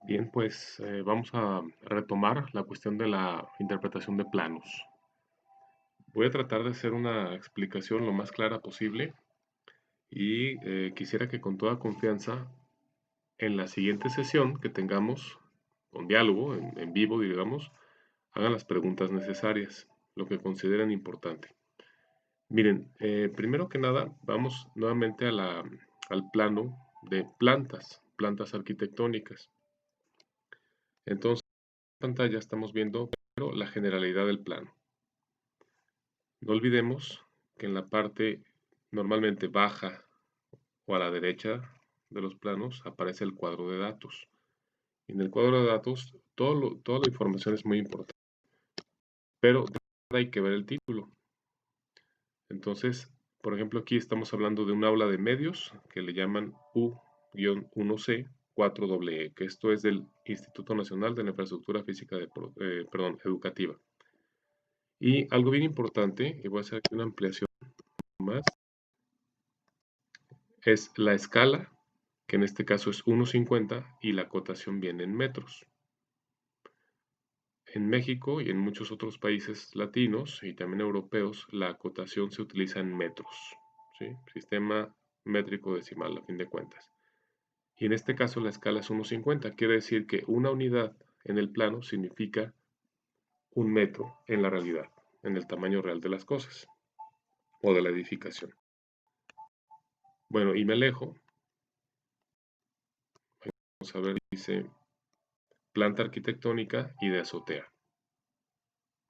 Bien, pues vamos a retomar la cuestión de la interpretación de planos. Voy a tratar de hacer una explicación lo más clara posible y quisiera que con toda confianza en la siguiente sesión que tengamos con diálogo en vivo, digamos, hagan las preguntas necesarias, lo que consideren importante. Miren, primero que nada, vamos nuevamente al plano de plantas arquitectónicas. Entonces, en pantalla estamos viendo primero la generalidad del plano. No olvidemos que en la parte normalmente baja o a la derecha de los planos aparece el cuadro de datos. Y en el cuadro de datos toda la información es muy importante, pero hay que ver el título. Entonces, por ejemplo, aquí estamos hablando de un aula de medios que le llaman U-1C 4EE, que esto es del Instituto Nacional de la Infraestructura Física Educativa. Y algo bien importante, y voy a hacer aquí una ampliación más, es la escala, que en este caso es 1.50 y la cotación viene en metros. En México y en muchos otros países latinos y también europeos, la cotación se utiliza en metros, ¿sí? Sistema métrico decimal a fin de cuentas. Y en este caso la escala es 1.50, quiere decir que una unidad en el plano significa un metro en la realidad, en el tamaño real de las cosas o de la edificación. Bueno, y me alejo. Vamos a ver, dice planta arquitectónica y de azotea.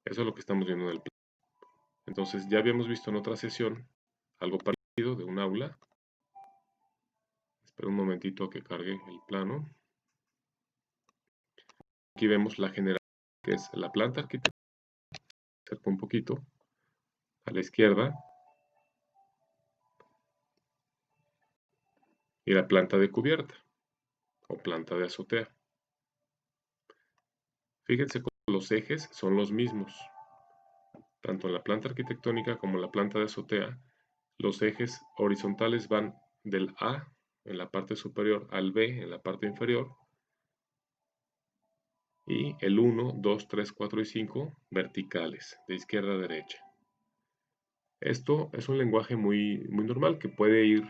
Eso es lo que estamos viendo en el plano. Entonces ya habíamos visto en otra sesión algo parecido de un aula. Espera un momentito a que cargue el plano. Aquí vemos la general, que es la planta arquitectónica. Acerco un poquito a la izquierda. Y la planta de cubierta o planta de azotea. Fíjense cómo los ejes son los mismos. Tanto en la planta arquitectónica como en la planta de azotea, los ejes horizontales van del A en la parte superior al B en la parte inferior, y el 1, 2, 3, 4 y 5 verticales, de izquierda a derecha. Esto es un lenguaje muy normal que puede ir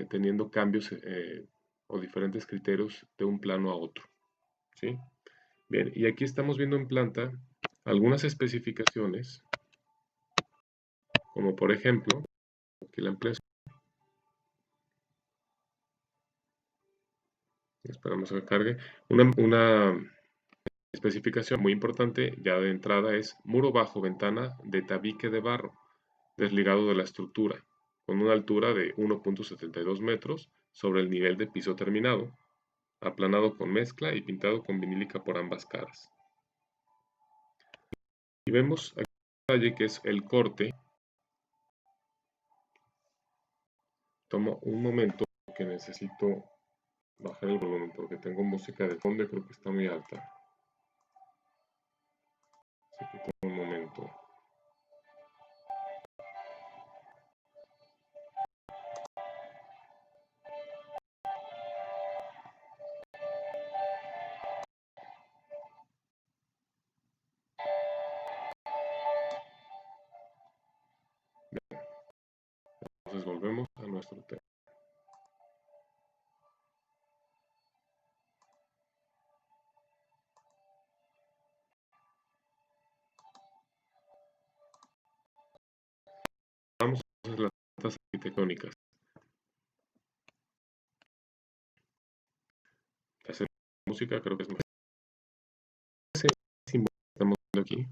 teniendo cambios o diferentes criterios de un plano a otro, ¿sí? Bien, y aquí estamos viendo en planta algunas especificaciones, como por ejemplo, aquí la ampliación. Esperamos a que cargue. Una especificación muy importante ya de entrada es muro bajo ventana de tabique de barro, desligado de la estructura, con una altura de 1.72 metros sobre el nivel de piso terminado, aplanado con mezcla y pintado con vinílica por ambas caras. Y vemos aquí un detalle que es el corte. Tomo un momento que necesito bajar el volumen porque tengo música de fondo y creo que está muy alta. Así que tomo un momento. Entonces volvemos a nuestro tema. Vamos a hacer las plantas arquitectónicas. Hacer música creo que es mejor. Ese símbolo que estamos viendo aquí.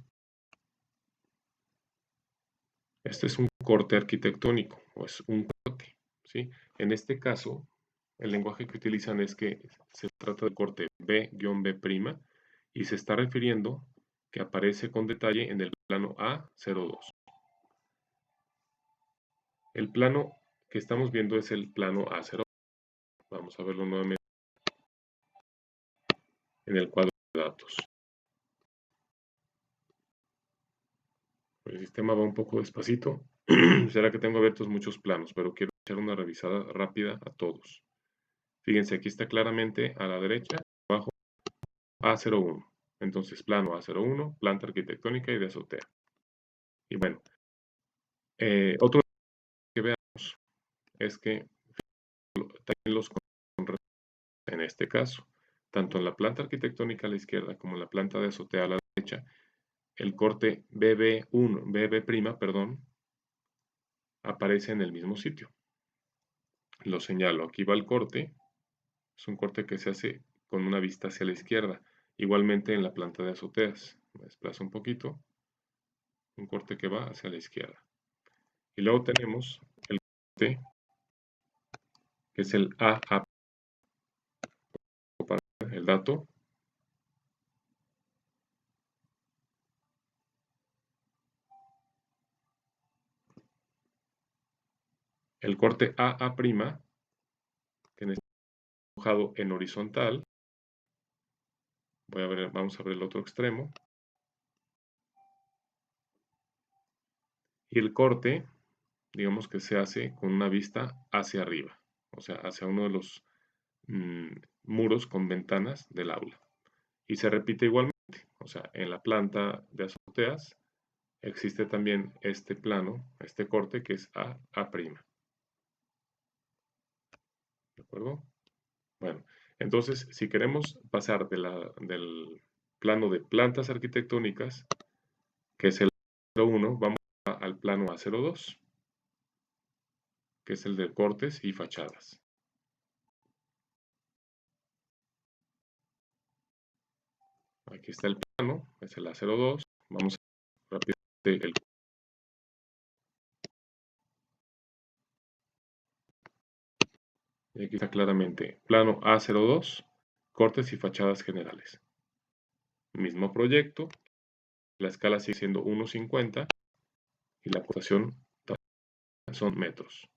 Este es un corte arquitectónico, o es un corte, ¿sí? En este caso, el lenguaje que utilizan es que se trata de corte B-B' y se está refiriendo que aparece con detalle en el plano A02. El plano que estamos viendo es el plano A0. Vamos a verlo nuevamente en el cuadro de datos. El sistema va un poco despacito. Será que tengo abiertos muchos planos, pero quiero echar una revisada rápida a todos. Fíjense, aquí está claramente a la derecha, abajo, A01. Entonces, plano A01, planta arquitectónica y de azotea. Y bueno, otro que veamos es que también los en este caso, tanto en la planta arquitectónica a la izquierda como en la planta de azotea a la derecha, el corte BB', perdón, aparece en el mismo sitio. Lo señalo, aquí va el corte, es un corte que se hace con una vista hacia la izquierda. Igualmente en la planta de azoteas, me desplazo un poquito, un corte que va hacia la izquierda. Y luego tenemos el corte, que es el AA, para el dato. El corte AA', que está dibujado en horizontal. Vamos a ver el otro extremo. Y el corte, digamos que se hace con una vista hacia arriba, o sea, hacia uno de los muros con ventanas del aula. Y se repite igualmente, o sea, en la planta de azoteas existe también este plano, este corte que es AA'. ¿De acuerdo? Bueno, entonces, si queremos pasar del plano de plantas arquitectónicas, que es el 01, vamos al plano A02, que es el de cortes y fachadas. Aquí está el plano, es el A02. Vamos a rápidamente el. Y aquí está claramente plano A02, cortes y fachadas generales. Mismo proyecto, la escala sigue siendo 1,50 y la cotación son metros.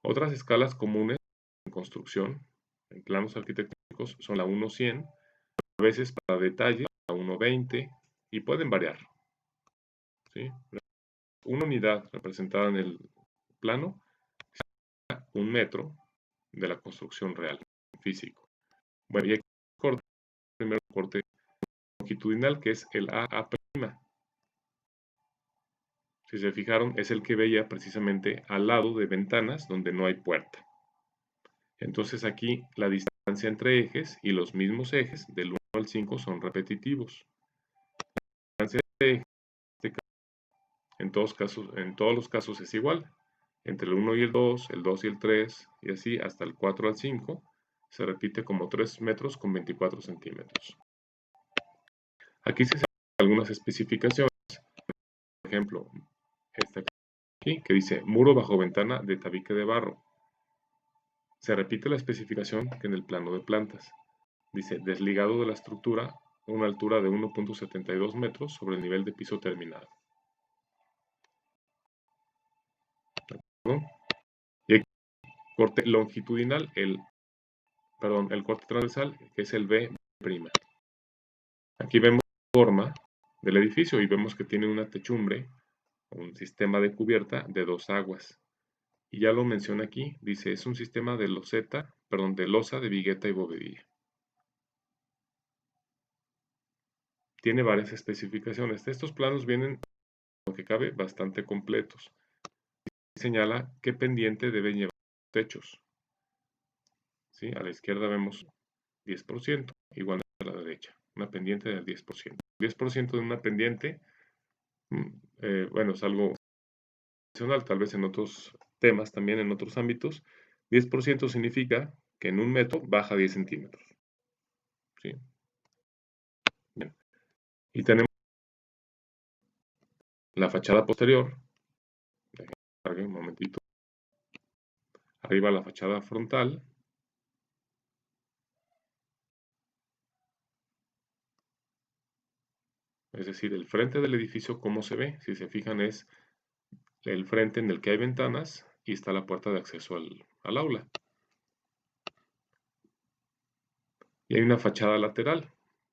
Otras escalas comunes en construcción, en planos arquitectónicos, son la 1,100, a veces para detalle, la 1,20 y pueden variar. ¿Sí? Una unidad representada en el plano, 1 metro de la construcción real, físico. Bueno, y aquí corte, primero corte longitudinal, que es el AA'. Si se fijaron, es el que veía precisamente al lado de ventanas donde no hay puerta. Entonces aquí la distancia entre ejes y los mismos ejes del 1 al 5 son repetitivos. La distancia entre ejes, en todos los casos es igual. Entre el 1 y el 2 y el 3, y así hasta el 4 al 5, se repite como 3 metros con 24 centímetros. Aquí se hacen algunas especificaciones. Por ejemplo, esta aquí, que dice muro bajo ventana de tabique de barro. Se repite la especificación que en el plano de plantas. Dice desligado de la estructura, una altura de 1,72 metros sobre el nivel de piso terminado. ¿No? Y aquí, corte longitudinal, el corte transversal, que es el B'. Aquí vemos la forma del edificio y vemos que tiene una techumbre, un sistema de cubierta de 2 aguas. Y ya lo menciona aquí, dice, es un sistema de losa de vigueta y bovedilla. Tiene varias especificaciones. Estos planos vienen, lo que cabe, bastante completos. Señala qué pendiente deben llevar los techos. ¿Sí? A la izquierda vemos 10%, igual a la derecha, una pendiente del 10%. 10% de una pendiente, bueno, es algo adicional, tal vez en otros temas también, en otros ámbitos. 10% significa que en 1 metro baja 10 centímetros. ¿Sí? Bien. Y tenemos la fachada posterior. Cargue un momentito. Arriba la fachada frontal. Es decir, el frente del edificio, ¿cómo se ve? Si se fijan, es el frente en el que hay ventanas y está la puerta de acceso al aula. Y hay una fachada lateral.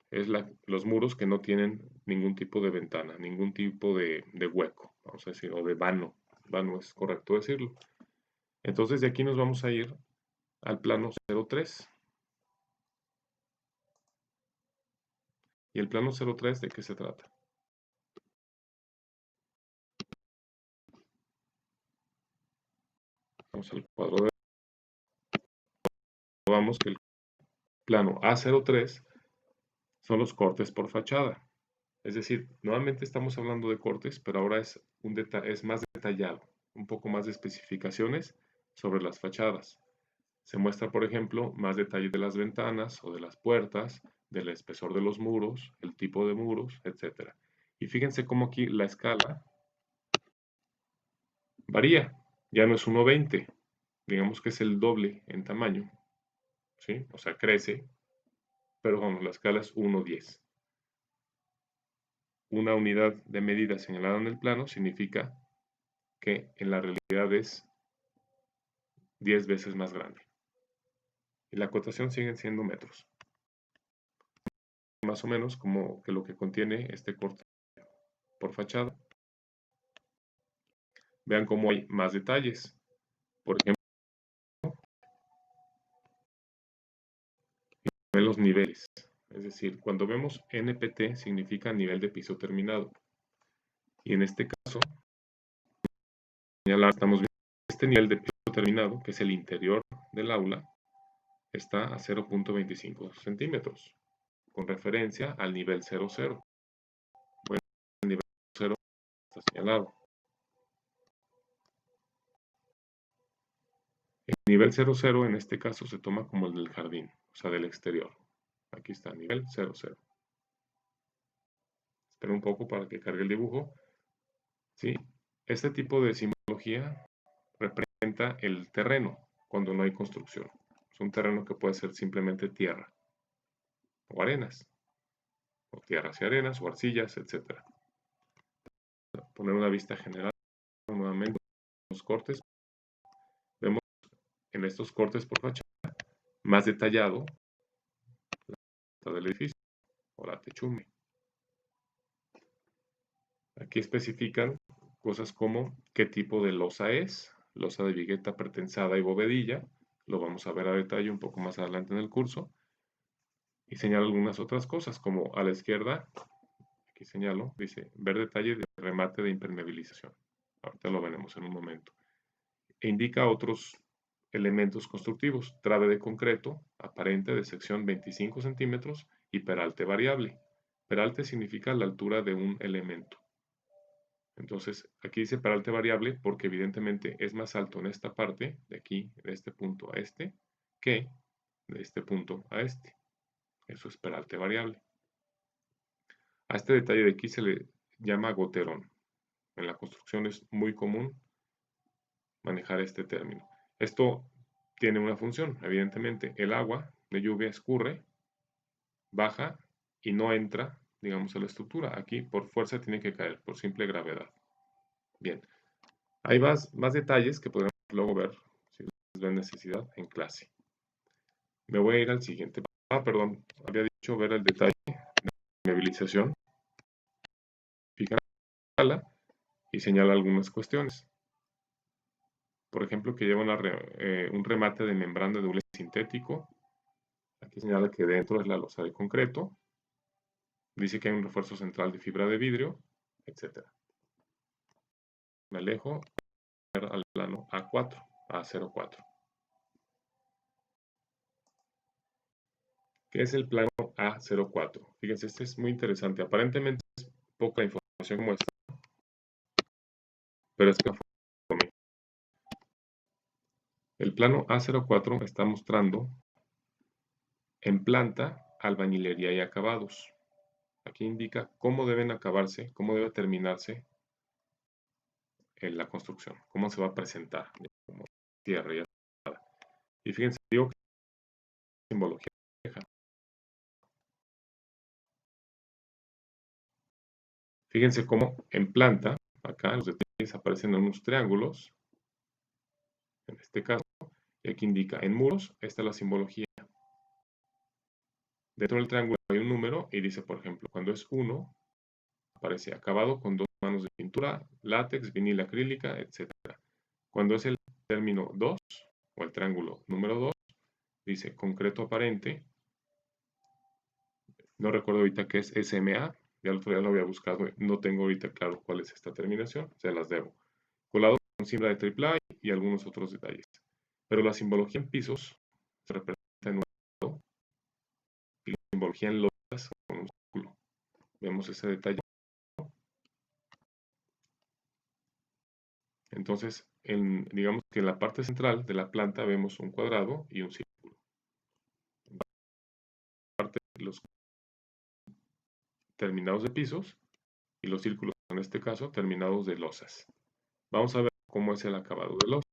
Es los muros que no tienen ningún tipo de ventana, ningún tipo de hueco, vamos a decir, o de vano. Vano es correcto decirlo. Entonces de aquí nos vamos a ir al plano 03. ¿Y el plano 03 de qué se trata? Vamos al cuadro de... Vamos que el plano A03 son los cortes por fachada. Es decir, nuevamente estamos hablando de cortes, pero ahora es más detallado, un poco más de especificaciones sobre las fachadas. Se muestra, por ejemplo, más detalle de las ventanas o de las puertas, del espesor de los muros, el tipo de muros, etc. Y fíjense cómo aquí la escala varía. Ya no es 1:20, digamos que es el doble en tamaño, ¿sí? O sea, crece, pero vamos, la escala es 1:10. Una unidad de medida señalada en el plano significa que en la realidad es 10 veces más grande. Y la cotación siguen siendo metros. Más o menos como que lo que contiene este corte por fachada. Vean cómo hay más detalles. Por ejemplo, en los niveles. Es decir, cuando vemos NPT significa nivel de piso terminado. Y en este caso, estamos viendo este nivel de piso terminado, que es el interior del aula, está a 0.25 centímetros, con referencia al nivel 00. Bueno, el nivel 0 está señalado. El nivel 00 en este caso se toma como el del jardín, o sea, del exterior. Aquí está, nivel 00. Espera un poco para que cargue el dibujo. ¿Sí? Este tipo de simbología representa el terreno cuando no hay construcción. Es un terreno que puede ser simplemente tierra o arenas, o tierras y arenas, o arcillas, etc. Poner una vista general nuevamente los cortes. Vemos en estos cortes por fachada más detallado la del edificio o la techumbres. Aquí especifican cosas como qué tipo de losa es, losa de vigueta pretensada y bovedilla, lo vamos a ver a detalle un poco más adelante en el curso, y señala algunas otras cosas, como a la izquierda, aquí señalo, dice, ver detalle de remate de impermeabilización. Ahorita lo veremos en un momento. E indica otros elementos constructivos, trave de concreto, aparente de sección 25 centímetros y peralte variable. Peralte significa la altura de un elemento. Entonces, aquí dice peralte variable porque evidentemente es más alto en esta parte, de aquí, de este punto a este, que de este punto a este. Eso es peralte variable. A este detalle de aquí se le llama goterón. En la construcción es muy común manejar este término. Esto tiene una función, evidentemente. El agua de lluvia escurre, baja y no entra, digamos, a la estructura. Aquí por fuerza tiene que caer, por simple gravedad. Bien, hay más detalles que podremos luego ver, si les ven necesidad, en clase. Me voy a ir al siguiente. Perdón, había dicho ver el detalle de movilización. Fíjate y señala algunas cuestiones. Por ejemplo, que lleva un remate de membrana de hule sintético. Aquí señala que dentro es la losa de concreto. Dice que hay un refuerzo central de fibra de vidrio, etc. Me alejo al plano A4, A04. ¿Qué es el plano A04? Fíjense, este es muy interesante. Aparentemente es poca información como esta, pero es que el plano A04 está mostrando en planta, albañilería y acabados. Aquí indica cómo deben acabarse, cómo debe terminarse en la construcción, cómo se va a presentar como tierra y asfaltada. Y fíjense, digo que simbología. Fíjense cómo en planta, acá los detalles aparecen en unos triángulos, en este caso, y aquí indica en muros, esta es la simbología. Dentro del triángulo hay un número y dice, por ejemplo, cuando es 1, aparece acabado con 2 manos de pintura, látex, vinil acrílica, etc. Cuando es el término 2, o el triángulo número 2, dice concreto aparente, No recuerdo ahorita qué es SMA, ya el otro día lo había buscado, no tengo ahorita claro cuál es esta terminación, se las debo. Colado con simbra de triple y algunos otros detalles. Pero la simbología en pisos se representa en un lado y la simbología en losas con un círculo. Vemos ese detalle. Entonces, digamos que en la parte central de la planta vemos un cuadrado y un círculo. En la parte de los terminados de pisos y los círculos, en este caso, terminados de losas. Vamos a ver cómo es el acabado de losas.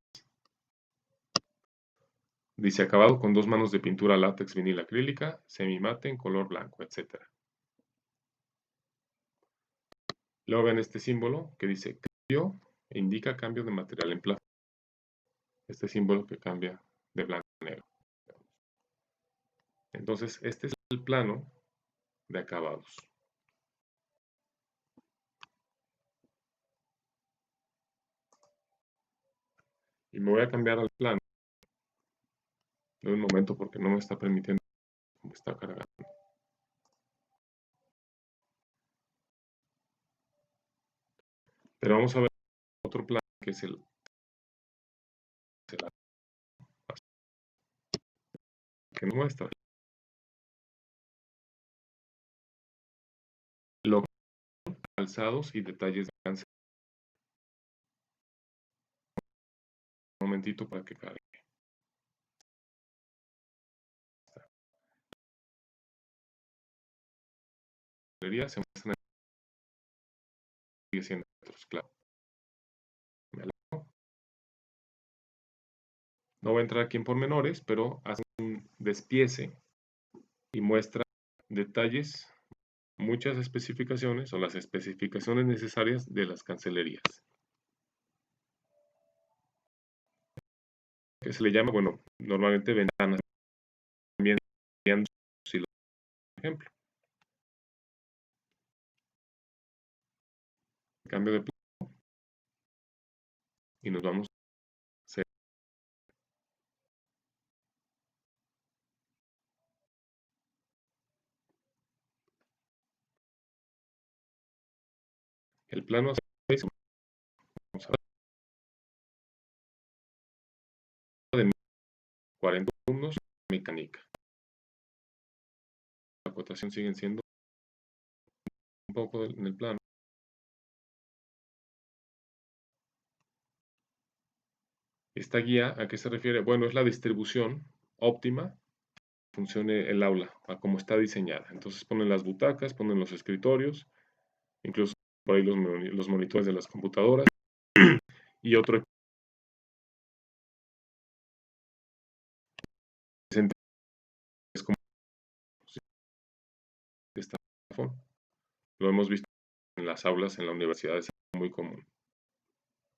Dice acabado con 2 manos de pintura látex vinil acrílica, semimate en color blanco, etc. Luego ven este símbolo que dice cambio e indica cambio de material en plata. Este símbolo que cambia de blanco a negro. Entonces, este es el plano de acabados. Y me voy a cambiar al plano de un momento porque no me está permitiendo, como está cargando. Pero vamos a ver otro plano que es el que nos muestra los calzados y detalles de cáncer. Un momentito para que cargue. Se muestran sigue siendo otros, claro. No voy a entrar aquí en pormenores, pero hace un despiece y muestra detalles, muchas especificaciones o las especificaciones necesarias de las cancelerías. Que se le llama, bueno, normalmente ventanas, también si lo ejemplo. Cambio de plano y nos vamos a hacer el plano a 6, vamos a ver de 40 alumnos mecánica. La cotación siguen siendo un poco en el plano. Esta guía, ¿a qué se refiere? Bueno, es la distribución óptima, funcione el aula, a cómo está diseñada. Entonces ponen las butacas, ponen los escritorios, incluso por ahí los monitores de las computadoras y otro es como esta forma. Lo hemos visto en las aulas en la universidad, es muy común,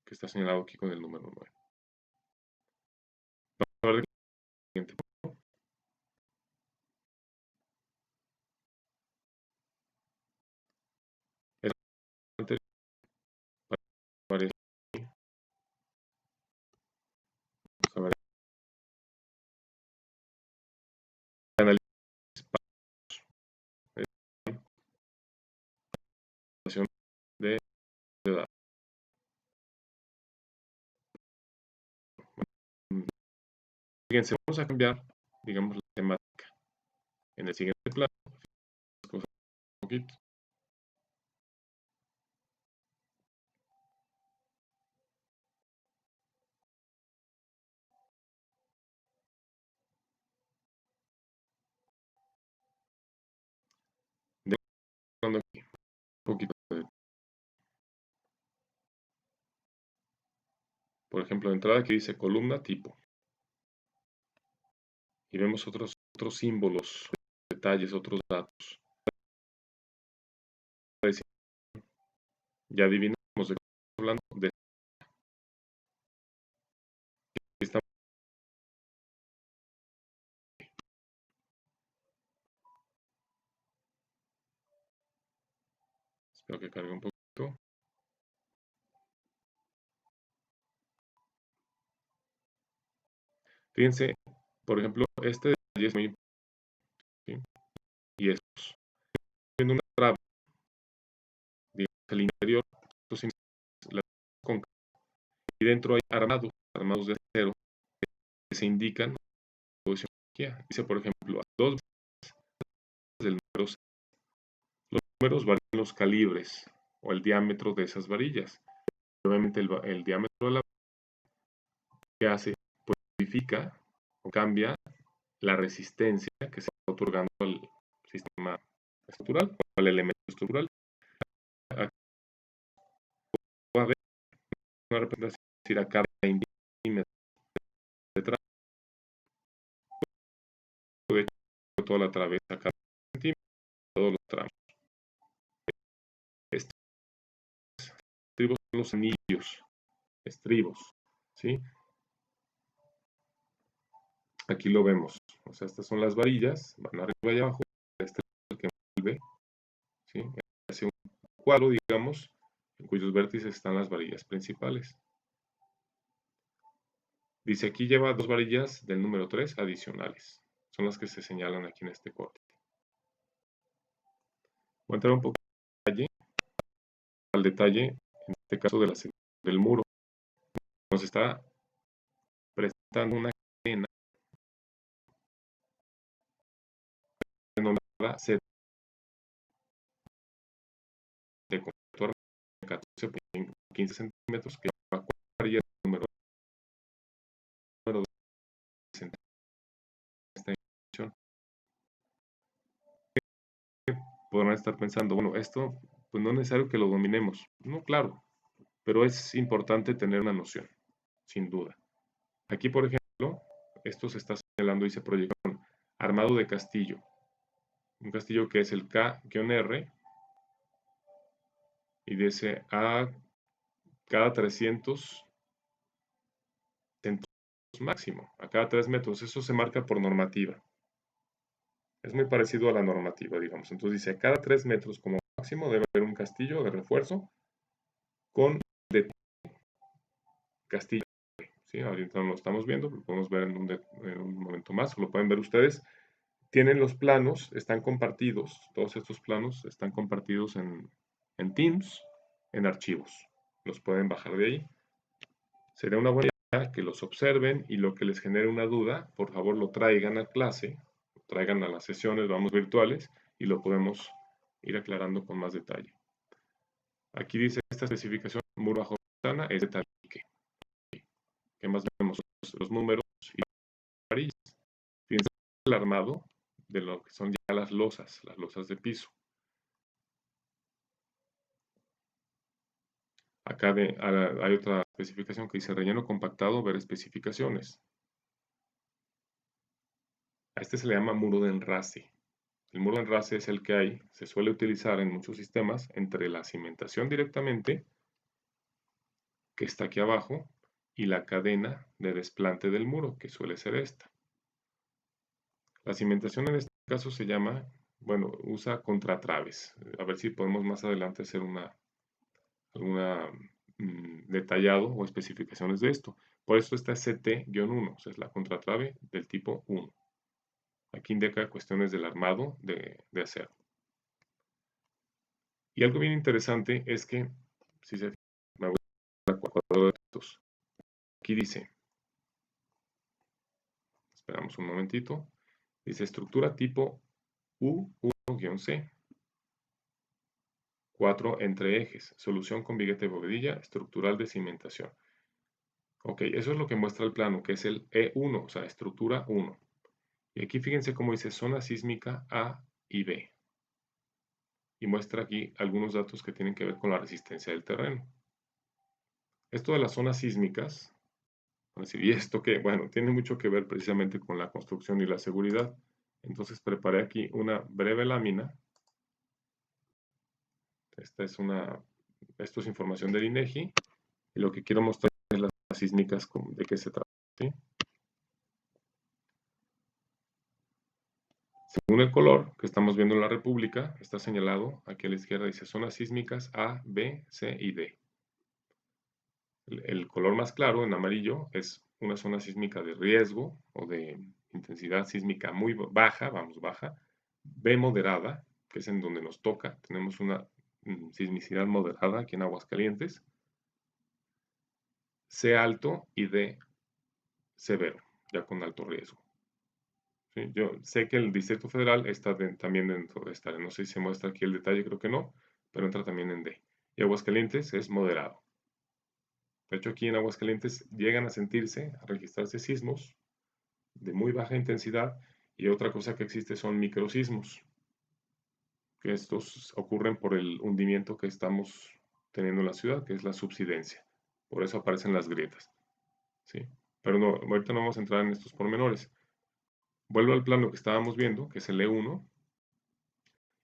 que está señalado aquí con el número 9. Vamos a ver el siguiente. Es anterior, vamos a ver, análisis de edad. Fíjense, vamos a cambiar, digamos, la temática. En el siguiente plano, un poquito. Aquí, un poquito por ejemplo, de entrada aquí dice columna tipo. Y vemos otros símbolos, detalles, otros datos. Ya adivinamos de qué estamos hablando. De esta, espero que cargue un poquito. Fíjense, por ejemplo, este detalle es muy importante. ¿Sí? Y estos. viendo una trave, digamos, el interior, esto la cóncava, y dentro hay armados de acero, que se indican en la posición aquí. Dice, por ejemplo, a 2 del número 6. Los números varían los calibres o el diámetro de esas varillas. Obviamente el diámetro de la que hace, pues modifica o cambia la resistencia que se está otorgando al sistema estructural, o al elemento estructural. Aquí va a haber una representación, es decir, a cada 20 centímetros de trazo, de hecho, toda la travesa a cada centímetro, todos los tramos. Estos estribos son los anillos, estribos, ¿sí? Aquí lo vemos, o sea, estas son las varillas, van arriba y abajo, este es el que envuelve, ¿sí? Hace un cuadro, digamos, en cuyos vértices están las varillas principales. Dice, aquí lleva 2 varillas del número 3 adicionales. Son las que se señalan aquí en este corte. Voy a entrar un poco al detalle, en este caso de la sección del muro. Nos está presentando una cadena denominada C de 14 por 15 centímetros, que lleva 4 varillas del número 2 en esta dimensión. Podrán estar pensando, bueno, esto pues no es necesario que lo dominemos. No, claro, pero es importante tener una noción, sin duda. Aquí, por ejemplo, esto se está señalando y se proyecta armado de castillo. Un castillo que es el K-R y dice a cada 300 centímetros máximo, a cada 3 metros. Eso se marca por normativa. Es muy parecido a la normativa, digamos. Entonces dice, a cada 3 metros como máximo debe haber un castillo de refuerzo con de castillo. ¿Sí? Ahorita no lo estamos viendo, lo podemos ver en un momento más, lo pueden ver ustedes. Tienen los planos, están compartidos, todos estos planos están compartidos en Teams, en archivos. Los pueden bajar de ahí. Sería una buena idea que los observen y lo que les genere una duda, por favor lo traigan a clase, lo traigan a las sesiones, vamos virtuales, y lo podemos ir aclarando con más detalle. Aquí dice esta especificación, muro bajo ventana, es de tabique. ¿Qué más vemos? Los números y las varillas. Fíjense el armado de lo que son ya las losas de piso. Acá hay otra especificación que dice relleno compactado, ver especificaciones. A este se le llama muro de enrase. El muro de enrase es el que se suele utilizar en muchos sistemas entre la cimentación directamente, que está aquí abajo, y la cadena de desplante del muro, que suele ser esta. La cimentación en este caso se llama, bueno, usa contratraves. A ver si podemos más adelante hacer alguna detallado o especificaciones de esto. Por eso está CT-1, o sea, es la contratrave del tipo 1. Aquí indica cuestiones del armado de acero. Y algo bien interesante es que, si se me voy a la cuadro de datos, aquí dice, esperamos un momentito, dice estructura tipo U1-C, 4 entre ejes, solución con biguete de bovedilla, estructural de cimentación. Ok, eso es lo que muestra el plano, que es el E1, o sea, estructura 1. Y aquí fíjense cómo dice zona sísmica A y B. Y muestra aquí algunos datos que tienen que ver con la resistencia del terreno. Esto de las zonas sísmicas, ¿y esto qué? Bueno, tiene mucho que ver precisamente con la construcción y la seguridad. Entonces preparé aquí una breve lámina. Esto es información del INEGI. Y lo que quiero mostrar es las zonas sísmicas, de qué se trata. ¿Sí? Según el color que estamos viendo en la República, está señalado aquí a la izquierda, dice zonas sísmicas A, B, C y D. El color más claro, en amarillo, es una zona sísmica de riesgo o de intensidad sísmica muy baja, vamos, baja. B moderada, que es en donde nos toca, tenemos una sismicidad moderada aquí en Aguascalientes, C alto y D severo, ya con alto riesgo. ¿Sí? Yo sé que el Distrito Federal está también dentro de esta área. No sé si se muestra aquí el detalle, creo que no, pero entra también en D. Y Aguascalientes es moderado. De hecho, aquí en Aguascalientes llegan a sentirse, a registrarse sismos de muy baja intensidad, y otra cosa que existe son microsismos, que estos ocurren por el hundimiento que estamos teniendo en la ciudad, que es la subsidencia. Por eso aparecen las grietas. ¿Sí? Pero no, ahorita no vamos a entrar en estos pormenores. Vuelvo al plano que estábamos viendo, que es el E1,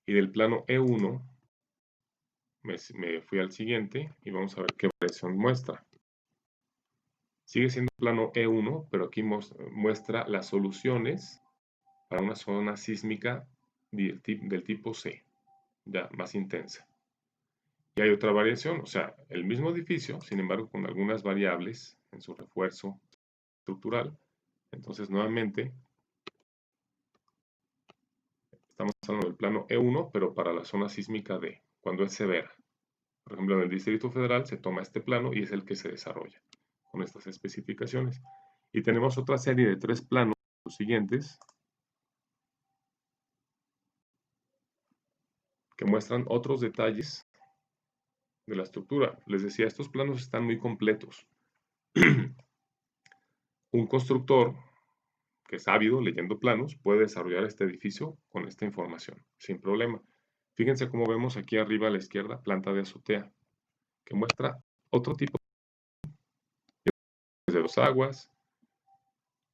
y del plano E1 me fui al siguiente y vamos a ver qué variación muestra. Sigue siendo plano E1, pero aquí muestra las soluciones para una zona sísmica del tipo C, ya más intensa. Y hay otra variación, o sea, el mismo edificio, sin embargo, con algunas variables en su refuerzo estructural. Entonces, nuevamente, estamos hablando del plano E1, pero para la zona sísmica D, cuando es severa. Por ejemplo, en el Distrito Federal se toma este plano y es el que se desarrolla con estas especificaciones. Y tenemos otra serie de 3 planos, los siguientes, que muestran otros detalles de la estructura. Les decía, estos planos están muy completos. Un constructor que es ávido leyendo planos puede desarrollar este edificio con esta información, sin problema. Fíjense cómo vemos aquí arriba a la izquierda, planta de azotea, que muestra otro tipo de 2 aguas,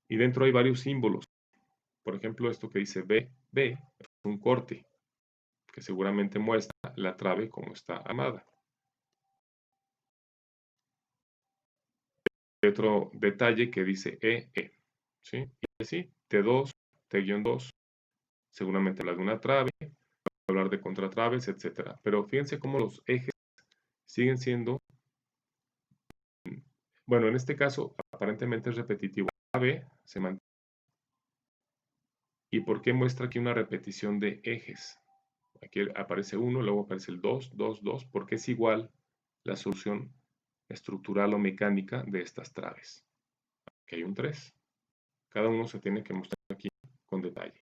y dentro hay varios símbolos. Por ejemplo, esto que dice B es un corte, que seguramente muestra la trave como está armada. Hay otro detalle que dice EE, ¿sí? Y así, T2, T-2, seguramente habla de una trave, hablar de contratraves, etc. Pero fíjense cómo los ejes siguen siendo, bueno, en este caso aparentemente es repetitivo. AB se mantiene. ¿Y por qué muestra aquí una repetición de ejes? Aquí aparece 1, luego aparece el 2, 2, 2, porque es igual la solución estructural o mecánica de estas traves. Aquí hay un 3. Cada uno se tiene que mostrar aquí con detalle.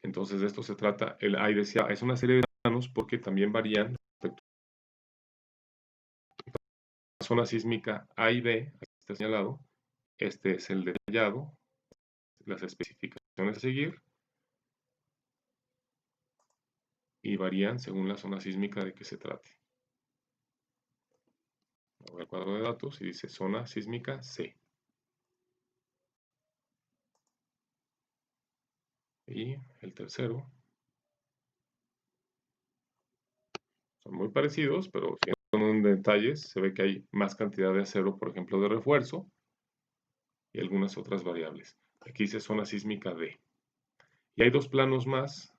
Entonces de esto se trata. Ahí decía, es una serie de planos porque también varían respecto a la zona sísmica A y B, aquí está señalado. Este es el detallado, las especificaciones a seguir, y varían según la zona sísmica de que se trate. Voy al cuadro de datos y dice zona sísmica C. Y el tercero. Son muy parecidos, pero en detalles se ve que hay más cantidad de acero, por ejemplo, de refuerzo, y algunas otras variables. Aquí dice zona sísmica D. Y hay 2 planos más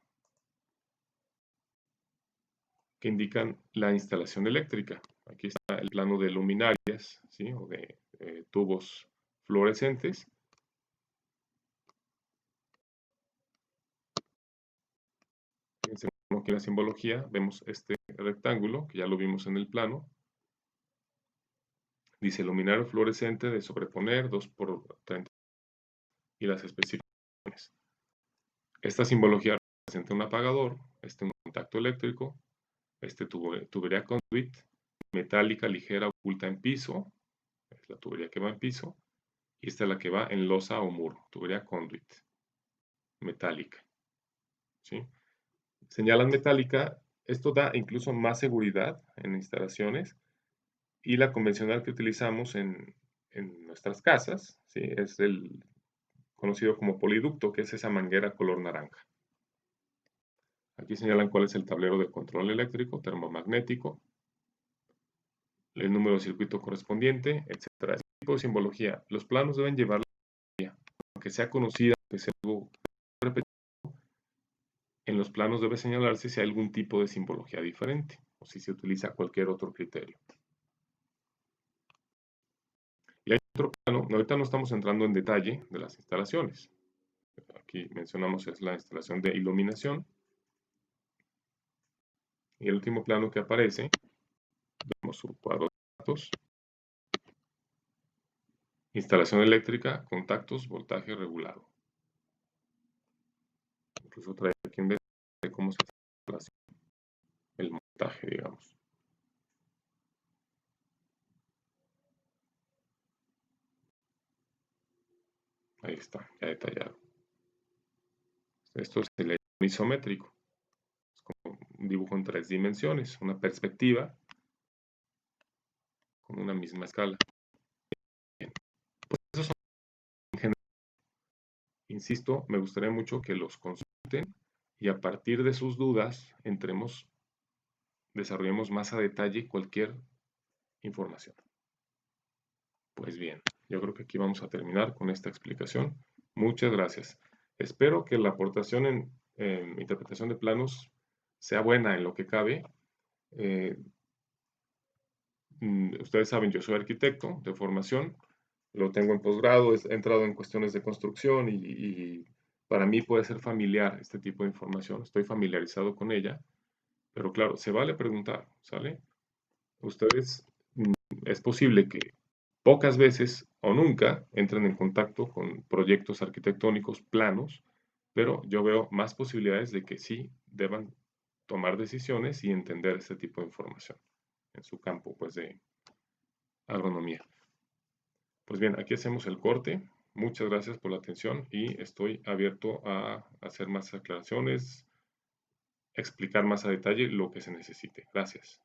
que indican la instalación eléctrica. Aquí está el plano de luminarias, ¿sí? O de tubos fluorescentes. Fíjense aquí en la simbología vemos este rectángulo, que ya lo vimos en el plano. Dice luminario fluorescente de sobreponer 2 por 30 y las especificaciones. Esta simbología representa un apagador, un contacto eléctrico, tubería conduit, metálica ligera oculta en piso, es la tubería que va en piso, y esta es la que va en losa o muro, tubería conduit, metálica. ¿Sí? Señalan metálica, esto da incluso más seguridad en instalaciones, y la convencional que utilizamos en nuestras casas, ¿sí? Es el conocido como poliducto, que es esa manguera color naranja. Aquí señalan cuál es el tablero de control eléctrico, termomagnético, el número de circuito correspondiente, etc. Este tipo de simbología, los planos deben llevar aunque sea conocida, que sea algo repetido, en los planos debe señalarse si hay algún tipo de simbología diferente o si se utiliza cualquier otro criterio. Y hay otro plano, ahorita no estamos entrando en detalle de las instalaciones, aquí mencionamos es la instalación de iluminación. Y el último plano que aparece, vemos su cuadro de datos, instalación eléctrica, contactos, voltaje regulado. Incluso trae aquí en vez de cómo se hace el montaje, digamos. Ahí está, ya detallado. Esto se le llama isométrico. Es como un dibujo en 3 dimensiones, una perspectiva con una misma escala. Bien, pues esos son en general. Insisto, me gustaría mucho que los consulten y a partir de sus dudas desarrollemos más a detalle cualquier información. Pues bien, yo creo que aquí vamos a terminar con esta explicación. Muchas gracias. Espero que la aportación en interpretación de planos sea buena en lo que cabe. Eh, Ustedes saben, yo soy arquitecto de formación, lo tengo en posgrado, he entrado en cuestiones de construcción y para mí puede ser familiar este tipo de información. Estoy familiarizado con ella, pero claro, se vale preguntar, ¿sale? Ustedes, es posible que pocas veces o nunca entren en contacto con proyectos arquitectónicos planos, pero yo veo más posibilidades de que sí deban tomar decisiones y entender este tipo de información en su campo, pues, de agronomía. Pues bien, aquí hacemos el corte. Muchas gracias por la atención y estoy abierto a hacer más aclaraciones, explicar más a detalle lo que se necesite. Gracias.